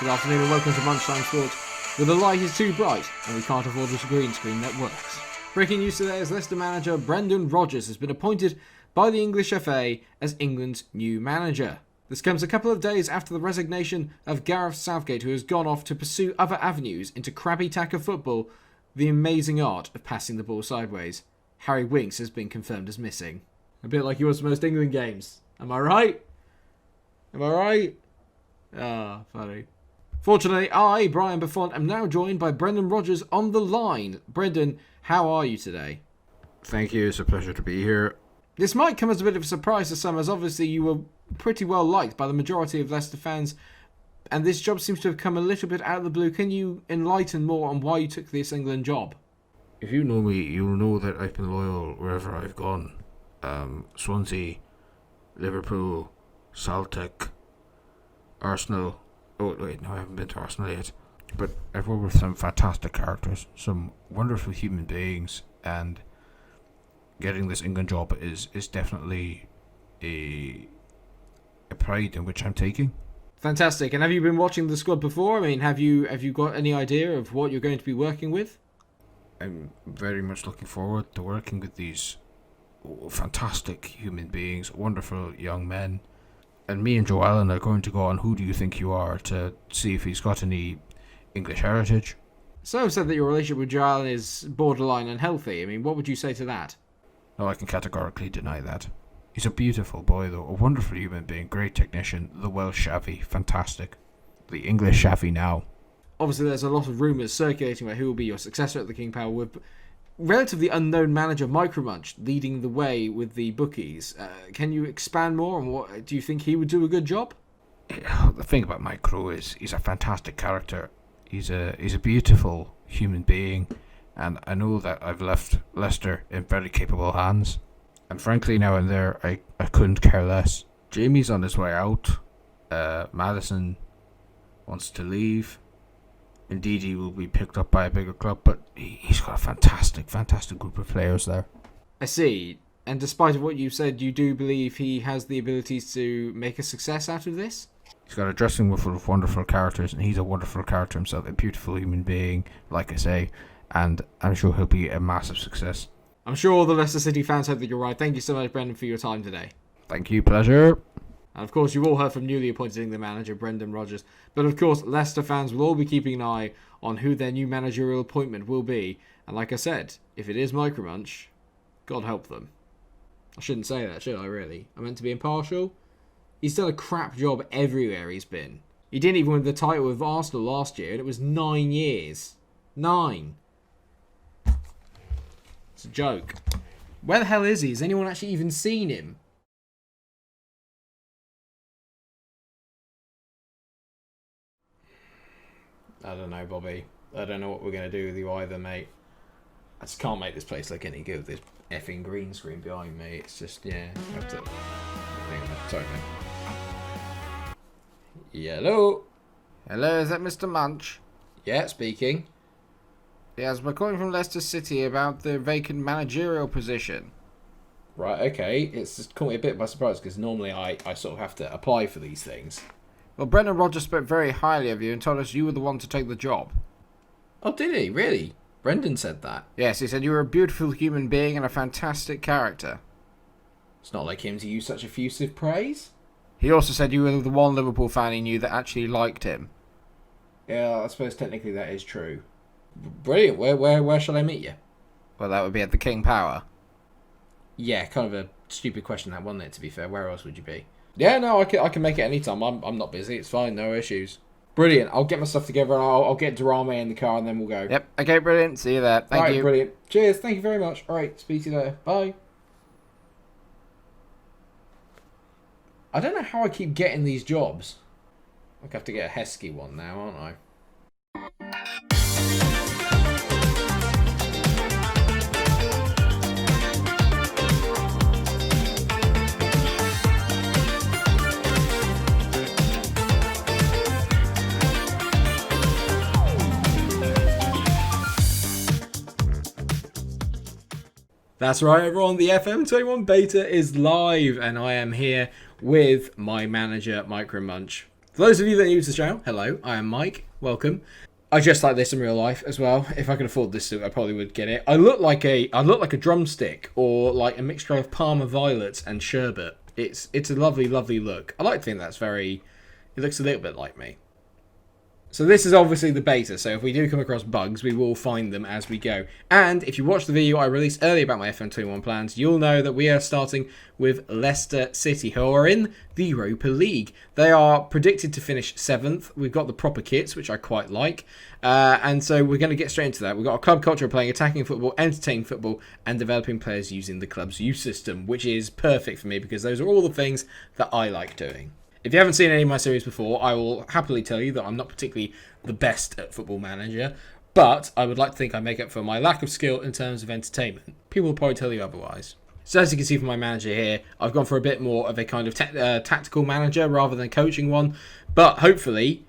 Good afternoon and welcome to Lunchtime Sports, where the light is too bright and we can't afford a green screen that works. Breaking news today is Leicester manager Brendan Rodgers has been appointed by the English FA as England's new manager. This comes a couple of days after the resignation of Gareth Southgate, who has gone off to pursue other avenues into crabby tackle football, the amazing art of passing the ball sideways. Harry Winks has been confirmed as missing. A bit like he was for most England games. Am I right? Am I right? Ah, funny. Fortunately, I, Brian Buffon, am now joined by Brendan Rodgers on the line. Brendan, how are you today? Thank you, it's a pleasure to be here. This might come as a bit of a surprise to some, as obviously you were pretty well liked by the majority of Leicester fans, and this job seems to have come a little bit out of the blue. Can you enlighten more on why you took this England job? If you know me, you'll know that I've been loyal wherever I've gone. Swansea, Liverpool, Celtic, Arsenal. Oh, wait, no, I haven't been to Arsenal yet. But I've worked with some fantastic characters, some wonderful human beings, and getting this England job is definitely a pride in which I'm taking. Fantastic. And have you been watching the squad before? I mean, have you got any idea of what you're going to be working with? I'm very much looking forward to working with these fantastic human beings, wonderful young men. And me and Joe Allen are going to go on Who Do You Think You Are to see if he's got any English heritage. So said that your relationship with Joe Allen is borderline unhealthy. I mean, what would you say to that? No, I can categorically deny that. He's a beautiful boy, though, a wonderful human being, great technician, the Welsh Xavi, fantastic. The English Xavi now. Obviously, there's a lot of rumours circulating about who will be your successor at the King Power, with relatively unknown manager MikeRo leading the way with the bookies. Can you expand more on what do you think he would do a good job? The thing about MikeRo is he's a fantastic character. He's a beautiful human being, and I know that I've left Leicester in very capable hands. And frankly, now and there, I couldn't care less. Jamie's on his way out. Madison wants to leave. Indeed, he will be picked up by a bigger club, but he's got a fantastic group of players there. I see. And despite what you said, you do believe he has the abilities to make a success out of this? He's got a dressing room full of wonderful characters, and he's a wonderful character himself, a beautiful human being, like I say, and I'm sure he'll be a massive success. I'm sure all the Leicester City fans hope that you're right. Thank you so much, Brendan, for your time today. Thank you, pleasure. And of course, you've all heard from newly appointed England manager Brendan Rodgers. But of course, Leicester fans will all be keeping an eye on who their new managerial appointment will be. And like I said, if it is MikeRo, God help them. I shouldn't say that, should I, really? I meant to be impartial. He's done a crap job everywhere he's been. He didn't even win the title with Arsenal last year, and it was 9 years. 9. It's a joke. Where the hell is he? Has anyone actually even seen him? I don't know, Bobby. I don't know what we're going to do with you either, mate. I just can't make this place look any good with this effing green screen behind me. It's just, yeah. I have to... Sorry, mate. Hello? Hello, is that Mr. Munch? Yeah, speaking. Yes, we're calling from Leicester City about the vacant managerial position. Right, okay. It's just caught me a bit by surprise, because normally I sort of have to apply for these things. Well, Brendan Rodgers spoke very highly of you and told us you were the one to take the job. Oh, did he? Really? Brendan said that? Yes, he said you were a beautiful human being and a fantastic character. It's not like him to use such effusive praise. He also said you were the one Liverpool fan he knew that actually liked him. Yeah, I suppose technically that is true. Brilliant. Where shall I meet you? Well, that would be at the King Power. Yeah, kind of a stupid question that, wasn't it, to be fair? Where else would you be? Yeah, no, I can make it anytime. I'm not busy. It's fine. No issues. Brilliant. I'll get my stuff together and I'll get Durame in the car and then we'll go. Yep. Okay, brilliant. See you there. Thank you. Brilliant. Cheers. Thank you very much. All right. Speak to you later. Bye. I don't know how I keep getting these jobs. I have to get a Heskey one now, aren't I? That's right, everyone. The FM21 beta is live, and I am here with my manager, MikeRo. For those of you that are new to the channel, hello, I am Mike. Welcome. I just like this in real life as well. If I could afford this suit, I probably would get it. I look like a drumstick or like a mixture of Parma violets and sherbet. It's a lovely, lovely look. I like to think that's very. It looks a little bit like me. So this is obviously the beta, so if we do come across bugs, we will find them as we go. And if you watched the video I released earlier about my FM21 plans, you'll know that we are starting with Leicester City, who are in the Europa League. They are predicted to finish 7th. We've got the proper kits, which I quite like. And so we're going to get straight into that. We've got a club culture of playing attacking football, entertaining football, and developing players using the club's youth system, which is perfect for me because those are all the things that I like doing. If you haven't seen any of my series before, I will happily tell you that I'm not particularly the best at Football Manager, but I would like to think I make up for my lack of skill in terms of entertainment. People will probably tell you otherwise. So as you can see from my manager here, I've gone for a bit more of a kind of tactical manager rather than coaching one, but hopefully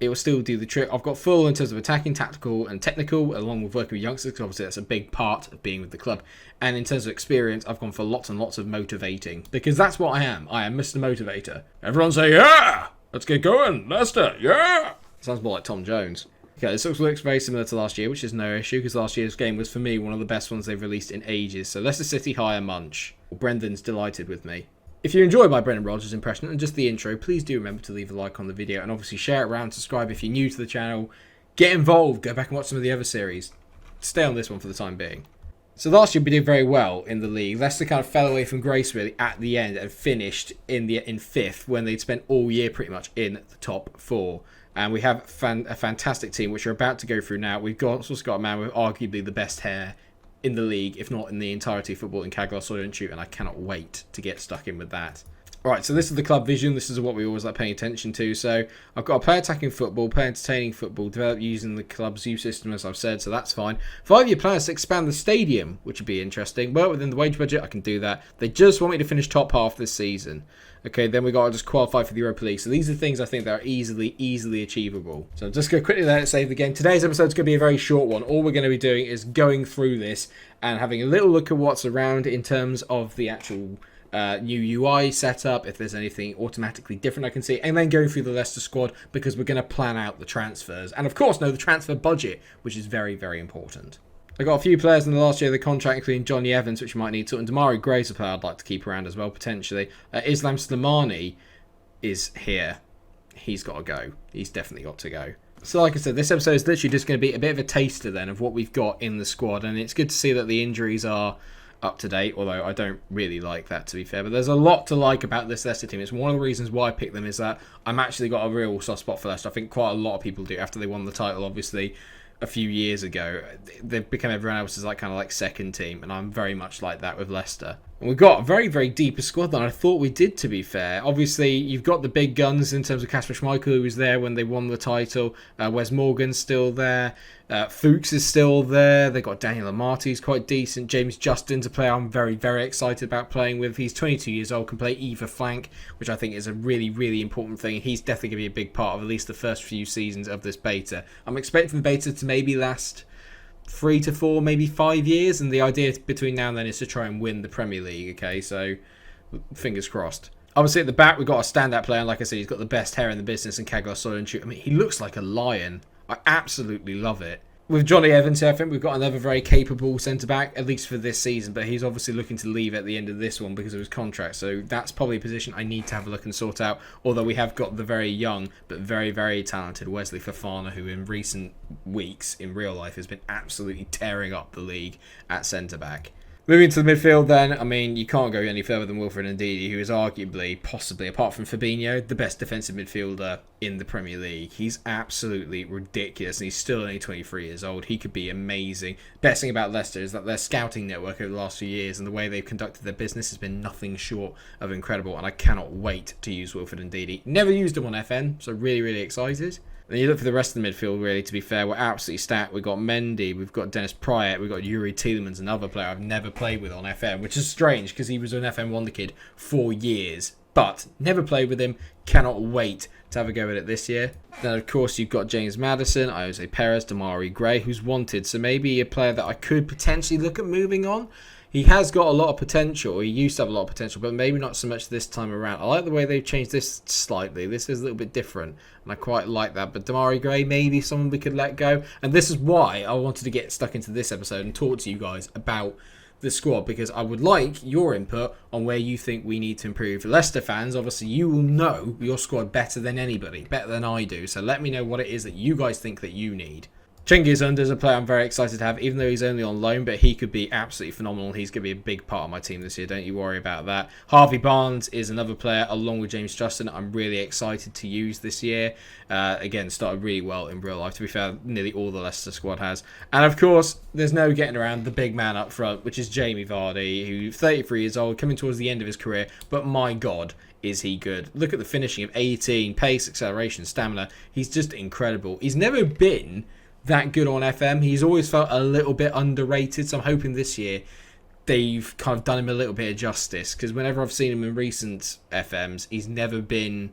it will still do the trick. I've got full in terms of attacking, tactical and technical, along with working with youngsters, because obviously that's a big part of being with the club. And in terms of experience, I've gone for lots and lots of motivating, because that's what I am. I am Mr. Motivator. Everyone say, yeah! Let's get going! Leicester, yeah! Sounds more like Tom Jones. Okay, this looks very similar to last year, which is no issue, because last year's game was, for me, one of the best ones they've released in ages. So Leicester City hire Munch. Brendan's delighted with me. If you enjoyed my Brendan Rodgers impression and just the intro, please do remember to leave a like on the video and obviously share it around, subscribe if you're new to the channel, get involved, go back and watch some of the other series. Stay on this one for the time being. So last year we did very well in the league. Leicester kind of fell away from grace really at the end and finished in 5th when they'd spent all year pretty much in the top 4. And we have a fantastic team which we're about to go through now. We've also got a man with arguably the best hair in the league, if not in the entirety of football, in Stonekeepers, and I cannot wait to get stuck in with that. Alright, so this is the club vision. This is what we always like paying attention to. So I've got a play attacking football, play entertaining football, develop using the club's youth system, as I've said, so that's fine. 5-year plans to expand the stadium, which would be interesting. Well, within the wage budget, I can do that. They just want me to finish top half this season. Okay, then we got to just qualify for the Europa League. So these are things I think that are easily achievable. So I'm just going to quickly let it save again. Today's episode is going to be a very short one. All we're going to be doing is going through this and having a little look at what's around in terms of the actual new UI setup, if there's anything automatically different I can see, and then going through the Leicester squad because we're going to plan out the transfers. And of course, know the transfer budget, which is very, very important. I got a few players in the last year of the contract, including Johnny Evans, which you might need to, and Damari Gray's a player I'd like to keep around as well, potentially. Islam Slimani is here. He's got to go. He's definitely got to go. So like I said, this episode is literally just going to be a bit of a taster then of what we've got in the squad, and it's good to see that the injuries are up to date, although I don't really like that, to be fair. But there's a lot to like about this Leicester team. It's one of the reasons why I picked them is that I'm actually got a real soft spot for Leicester. I think quite a lot of people do after they won the title, obviously, a few years ago. They've become everyone else's kind of second team, and I'm very much like that with Leicester. And we've got a very, very deeper squad than I thought we did, to be fair. Obviously, you've got the big guns in terms of Kasper Schmeichel, who was there when they won the title. Wes Morgan's still there. Fuchs is still there. They've got Daniel Amati, who's quite decent. James Justin's a player I'm very, very excited about playing with. He's 22 years old, can play either flank, which I think is a really, really important thing. He's definitely going to be a big part of at least the first few seasons of this beta. I'm expecting the beta to maybe last 3 to 4, maybe 5 years, and the idea between now and then is to try and win the Premier League, okay, so fingers crossed. Obviously at the back we've got a standout player, and like I said, he's got the best hair in the business in Stonekeepers. I mean, he looks like a lion. I absolutely love it. With Johnny Evans here, I think we've got another very capable centre-back, at least for this season, but he's obviously looking to leave at the end of this one because of his contract, so that's probably a position I need to have a look and sort out, although we have got the very young but very, very talented Wesley Fofana, who in recent weeks in real life has been absolutely tearing up the league at centre-back. Moving to the midfield then, I mean, you can't go any further than Wilfred Ndidi, who is arguably, possibly, apart from Fabinho, the best defensive midfielder in the Premier League. He's absolutely ridiculous, and he's still only 23 years old. He could be amazing. Best thing about Leicester is that their scouting network over the last few years and the way they've conducted their business has been nothing short of incredible, and I cannot wait to use Wilfred Ndidi. Never used him on FN, so really, really excited. Then you look for the rest of the midfield, really, to be fair, we're absolutely stacked. We've got Mendy, we've got Dennis Pryor, we've got Yuri Tielemans, another player I've never played with on FM, which is strange because he was an FM Wonder Kid for years. But never played with him, cannot wait to have a go at it this year. Then, of course, you've got James Maddison, Jose Perez, Damari Gray, who's wanted. So maybe a player that I could potentially look at moving on. he has got a lot of potential. He used to have a lot of potential, but maybe not so much this time around. I like the way they've changed this slightly. This is a little bit different, and I quite like that. But Damari Gray, maybe someone we could let go. And this is why I wanted to get stuck into this episode and talk to you guys about the squad, because I would like your input on where you think we need to improve. Leicester fans, obviously, you will know your squad better than anybody, better than I do. So let me know what it is that you guys think that you need. Cengiz Under is a player I'm very excited to have, even though he's only on loan, but he could be absolutely phenomenal. He's going to be a big part of my team this year. Don't you worry about that. Harvey Barnes is another player, along with James Justin, I'm really excited to use this year. Again, started really well in real life. To be fair, nearly all the Leicester squad has. And of course, there's no getting around the big man up front, which is Jamie Vardy, who's 33 years old, coming towards the end of his career. But my God, is he good. Look at the finishing of 18, pace, acceleration, stamina. He's just incredible. He's never been that good on FM. He's always felt a little bit underrated, so I'm hoping this year they've kind of done him a little bit of justice, because whenever I've seen him in recent FMs, he's never been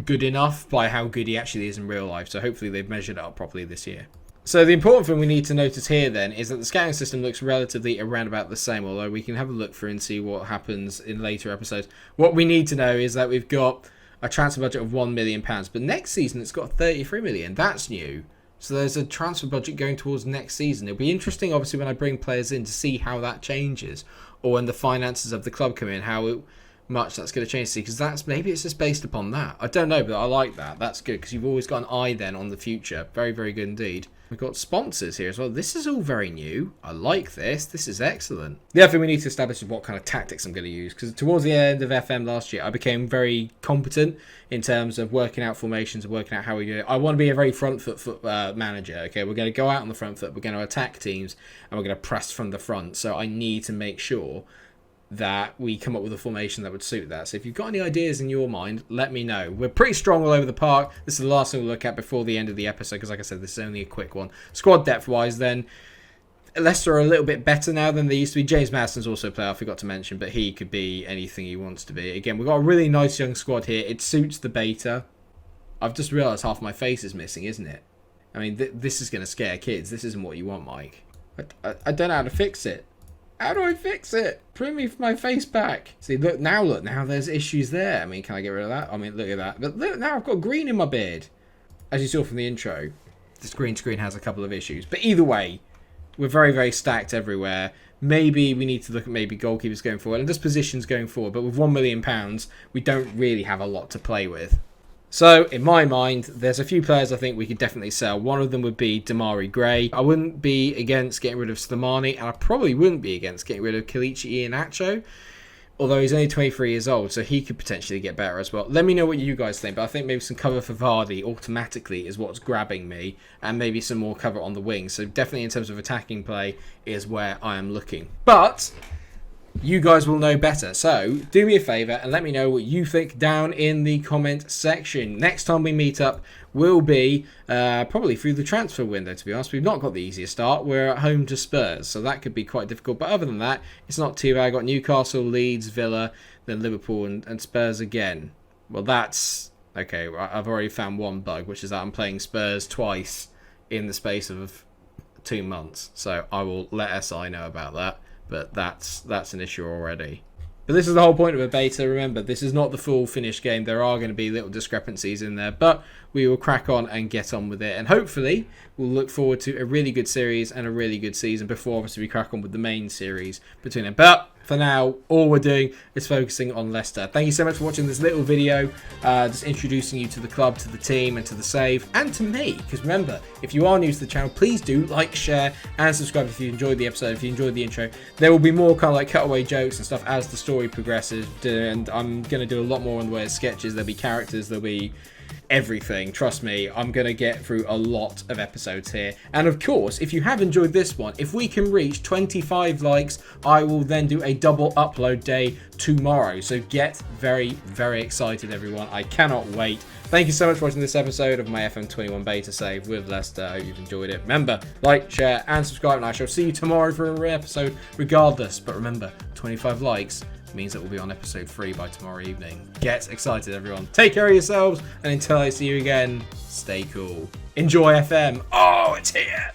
good enough by how good he actually is in real life. So hopefully they've measured it up properly this year. So the important thing we need to notice here then is that the scouting system looks relatively around about the same, although we can have a look through and see what happens in later episodes. What we need to know is that we've got a transfer budget of £1 million, but next season it's got 33 million. That's new. So there's a transfer budget going towards next season. It'll be interesting, obviously, when I bring players in to see how that changes, or when the finances of the club come in, how much that's going to change. Because maybe it's just based upon that. I don't know, but I like that. That's good, because you've always got an eye then on the future. Very, very good indeed. We've got sponsors here as well. This is all very new. I like this. This is excellent. The other thing we need to establish is what kind of tactics I'm going to use, because towards the end of FM last year, I became very competent in terms of working out formations and working out how we do it. I want to be a very front foot manager. Okay, we're going to go out on the front foot. We're going to attack teams, and we're going to press from the front. So I need to make sure that we come up with a formation that would suit that. So if you've got any ideas in your mind, let me know. We're pretty strong all over the park. This is the last thing we'll look at before the end of the episode, because like I said, this is only a quick one. Squad depth-wise then, Leicester are a little bit better now than they used to be. James Maddison's also a player I forgot to mention, but he could be anything he wants to be. Again, we've got a really nice young squad here. It suits the beta. I've just realised half my face is missing, isn't it? I mean, this is going to scare kids. This isn't what you want, Mike. I don't know how to fix it. How do I fix it? Bring me my face back. See, look now, there's issues there. I mean, can I get rid of that? I mean, look at that. But look, now I've got green in my beard. As you saw from the intro, this green screen has a couple of issues. But either way, we're very, very stacked everywhere. Maybe we need to look at maybe goalkeepers going forward and just positions going forward. But with £1 million, we don't really have a lot to play with. So, in my mind, there's a few players I think we could definitely sell. One of them would be Damari Gray. I wouldn't be against getting rid of Slimani, and I probably wouldn't be against getting rid of Kelechi Iheanacho, although he's only 23 years old, so he could potentially get better as well. Let me know what you guys think, but I think maybe some cover for Vardy automatically is what's grabbing me, and maybe some more cover on the wing. So definitely in terms of attacking play is where I am looking. But you guys will know better, so do me a favour and let me know what you think down in the comment section. Next time we meet up will be probably through the transfer window, to be honest. We've not got the easiest start. We're at home to Spurs, so that could be quite difficult. But other than that, it's not too bad. I've got Newcastle, Leeds, Villa, then Liverpool and Spurs again. Well, that's... okay, I've already found one bug, which is that I'm playing Spurs twice in the space of 2 months. So I will let SI know about that. But that's an issue already. But this is the whole point of a beta. Remember, this is not the full finished game. There are going to be little discrepancies in there. But we will crack on and get on with it. And hopefully, we'll look forward to a really good series and a really good season before, obviously, we crack on with the main series between them. But for now, all we're doing is focusing on Leicester. Thank you so much for watching this little video. Just introducing you to the club, to the team, and to the save, and to me. Because remember, if you are new to the channel, please do like, share, and subscribe if you enjoyed the episode, if you enjoyed the intro. There will be more kind of like cutaway jokes and stuff as the story progresses. And I'm going to do a lot more in the way of sketches. There'll be characters, there'll be everything. Trust me, I'm going to get through a lot of episodes here. And of course, if you have enjoyed this one, if we can reach 25 likes, I will then do a double upload day tomorrow. So get very, very excited, everyone. I cannot wait. Thank you so much for watching this episode of my FM21 beta save with Leicester. I hope you've enjoyed it. Remember, like, share, and subscribe, and I shall see you tomorrow for a episode regardless. But remember, 25 likes means that we'll be on episode 3 by tomorrow evening. Get excited, everyone. Take care of yourselves, and until I see you again, stay cool. Enjoy FM. Oh, it's here.